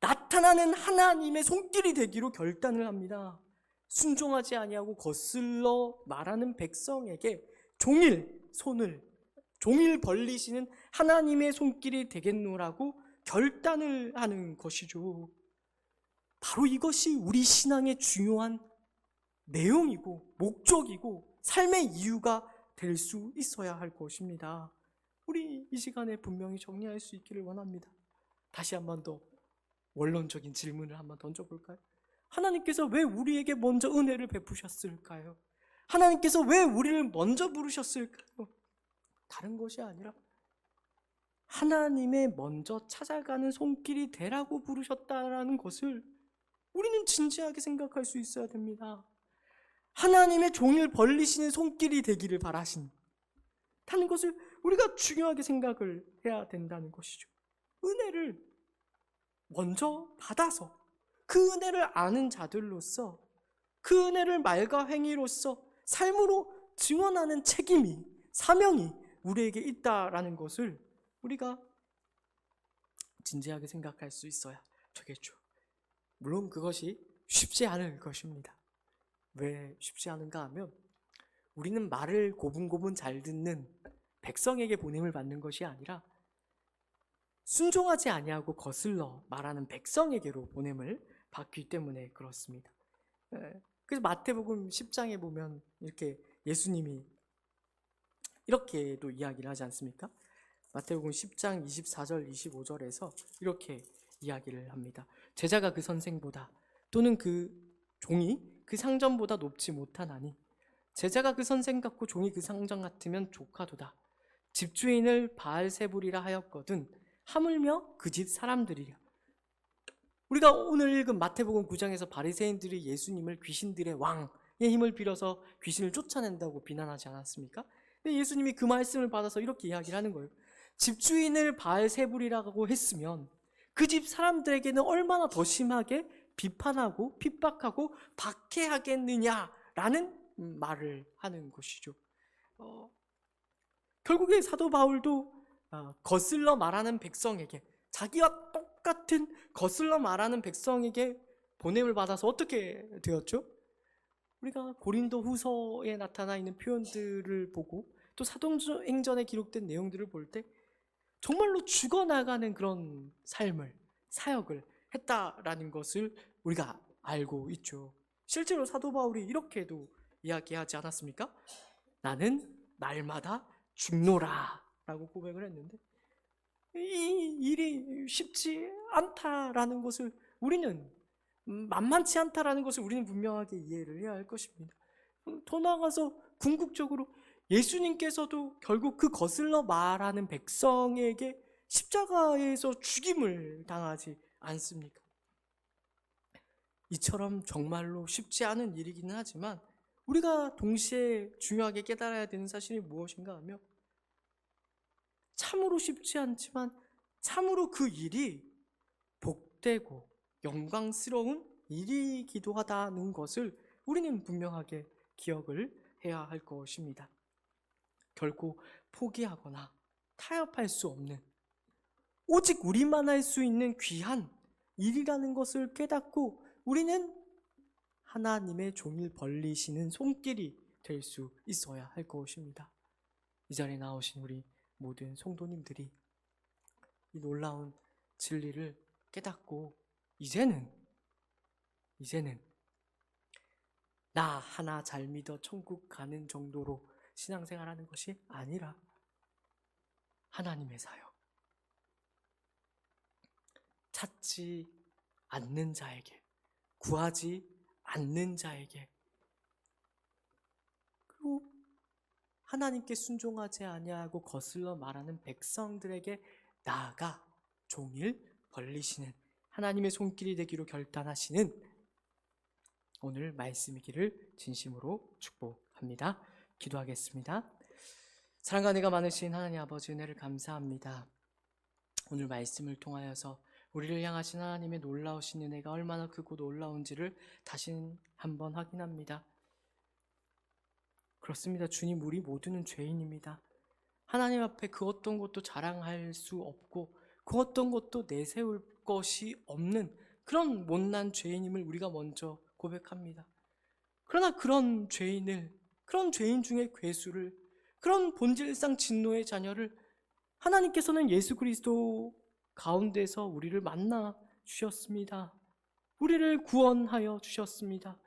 나타나는 하나님의 손길이 되기로 결단을 합니다. 순종하지 아니하고 거슬러 말하는 백성에게 종일 벌리시는 하나님의 손길이 되겠노라고 결단을 하는 것이죠. 바로 이것이 우리 신앙의 중요한 내용이고 목적이고 삶의 이유가 될 수 있어야 할 것입니다. 우리 이 시간에 분명히 정리할 수 있기를 원합니다. 다시 한 번 더 원론적인 질문을 한번 던져볼까요? 하나님께서 왜 우리에게 먼저 은혜를 베푸셨을까요? 하나님께서 왜 우리를 먼저 부르셨을까요? 다른 것이 아니라 하나님의 먼저 찾아가는 손길이 되라고 부르셨다라는 것을 우리는 진지하게 생각할 수 있어야 됩니다. 하나님의 종일 벌리시는 손길이 되기를 바라신다는 것을 우리가 중요하게 생각을 해야 된다는 것이죠. 은혜를 먼저 받아서 그 은혜를 아는 자들로서 그 은혜를 말과 행위로서 삶으로 증언하는 책임이, 사명이 우리에게 있다라는 것을 우리가 진지하게 생각할 수 있어야 되겠죠. 물론 그것이 쉽지 않을 것입니다. 왜 쉽지 않은가 하면 우리는 말을 고분고분 잘 듣는 백성에게 보냄을 받는 것이 아니라 순종하지 아니하고 거슬러 말하는 백성에게로 보냄을 받기 때문에 그렇습니다. 그래서 마태복음 10장에 보면 이렇게 예수님이 이렇게도 이야기를 하지 않습니까? 마태복음 10장 24절 25절에서 이렇게 이야기를 합니다. 제자가 그 선생보다 또는 그 종이 그 상전보다 높지 못하나니 제자가 그 선생 같고 종이 그 상전 같으면 조카도다. 집주인을 바알세불이라 하였거든 하물며 그 집 사람들이랴. 우리가 오늘 읽은 마태복음 9장에서 바리새인들이 예수님을 귀신들의 왕의 힘을 빌어서 귀신을 쫓아낸다고 비난하지 않았습니까? 근데 예수님이 그 말씀을 받아서 이렇게 이야기를 하는 거예요. 집주인을 바알세불이라고 했으면 그 집 사람들에게는 얼마나 더 심하게 비판하고 핍박하고 박해하겠느냐라는 말을 하는 것이죠. 결국에 사도 바울도 거슬러 말하는 백성에게, 자기와 똑같은 거슬러 말하는 백성에게 보냄을 받아서 어떻게 되었죠? 우리가 고린도 후서에 나타나 있는 표현들을 보고 또 사도행전에 기록된 내용들을 볼 때 정말로 죽어나가는 그런 삶을, 사역을 했다라는 것을 우리가 알고 있죠. 실제로 사도 바울이 이렇게도 이야기하지 않았습니까? 나는 날마다 죽노라 라고 고백을 했는데 이 일이 쉽지 않다라는 것을 우리는, 만만치 않다라는 것을 우리는 분명하게 이해를 해야 할 것입니다. 더 나아가서 궁극적으로 예수님께서도 결국 그 거슬러 말하는 백성에게 십자가에서 죽임을 당하지 않습니까? 이처럼 정말로 쉽지 않은 일이기는 하지만 우리가 동시에 중요하게 깨달아야 되는 사실이 무엇인가 하면 참으로 쉽지 않지만 참으로 그 일이 복되고 영광스러운 일이기도 하다는 것을 우리는 분명하게 기억을 해야 할 것입니다. 결코 포기하거나 타협할 수 없는, 오직 우리만 할 수 있는 귀한 일이라는 것을 깨닫고 우리는 하나님의 종일 벌리시는 손길이 될 수 있어야 할 것입니다. 이 자리에 나오신 우리 모든 성도님들이 이 놀라운 진리를 깨닫고 이제는 나 하나 잘 믿어 천국 가는 정도로 신앙생활하는 것이 아니라 하나님의 사역, 찾지 않는 자에게, 구하지 않는 자에게, 그리고 하나님께 순종하지 아니하고 거슬러 말하는 백성들에게 나아가 종일 벌리시는 하나님의 손길이 되기로 결단하시는 오늘 말씀이기를 진심으로 축복합니다. 기도하겠습니다. 사랑과 은혜가 많으신 하나님 아버지, 은혜를 감사합니다. 오늘 말씀을 통하여서 우리를 향하신 하나님의 놀라우신 은혜가 얼마나 크고 놀라운지를 다시 한번 확인합니다. 그렇습니다. 주님, 우리 모두는 죄인입니다. 하나님 앞에 그 어떤 것도 자랑할 수 없고 그 어떤 것도 내세울 것이 없는 그런 못난 죄인임을 우리가 먼저 고백합니다. 그러나 그런 죄인을, 그런 죄인 중에 괴수를, 그런 본질상 진노의 자녀를 하나님께서는 예수 그리스도 가운데서 우리를 만나 주셨습니다. 우리를 구원하여 주셨습니다.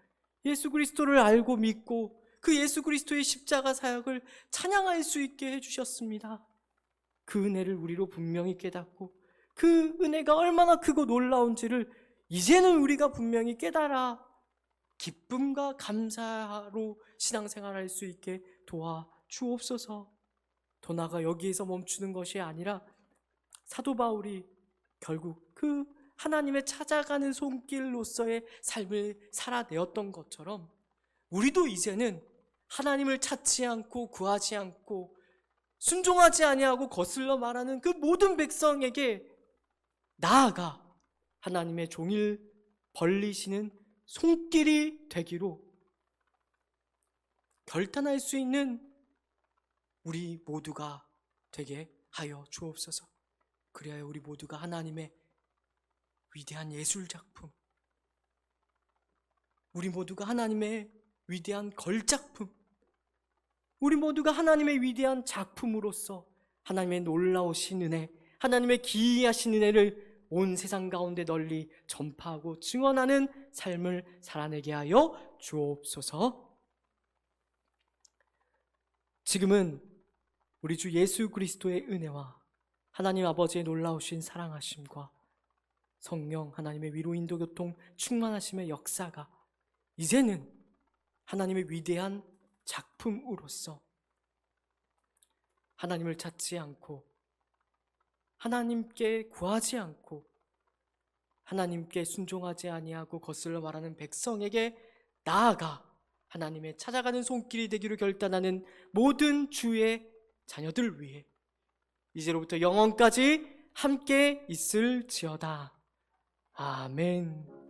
예수 그리스도를 알고 믿고 그 예수 그리스도의 십자가 사역을 찬양할 수 있게 해주셨습니다. 그 은혜를 우리로 분명히 깨닫고 그 은혜가 얼마나 크고 놀라운지를 이제는 우리가 분명히 깨달아 기쁨과 감사로 신앙생활할 수 있게 도와주옵소서. 더 나아가 여기에서 멈추는 것이 아니라 사도 바울이 결국 그 하나님의 찾아가는 손길로서의 삶을 살아내었던 것처럼 우리도 이제는 하나님을 찾지 않고 구하지 않고 순종하지 아니하고 거슬러 말하는 그 모든 백성에게 나아가 하나님의 종일 벌리시는 손길이 되기로 결단할 수 있는 우리 모두가 되게 하여 주옵소서. 그래야 우리 모두가 하나님의 위대한 예술작품, 우리 모두가 하나님의 위대한 걸작품, 우리 모두가 하나님의 위대한 작품으로서 하나님의 놀라우신 은혜, 하나님의 기이하신 은혜를 온 세상 가운데 널리 전파하고 증언하는 삶을 살아내게 하여 주옵소서. 지금은 우리 주 예수 그리스도의 은혜와 하나님 아버지의 놀라우신 사랑하심과 성령 하나님의 위로 인도 교통 충만하심의 역사가 이제는 하나님의 위대한 작품으로서 하나님을 찾지 않고 하나님께 구하지 않고 하나님께 순종하지 아니하고 거슬러 말하는 백성에게 나아가 하나님의 찾아가는 손길이 되기를 결단하는 모든 주의 자녀들 위해 이제로부터 영원까지 함께 있을지어다. 아멘.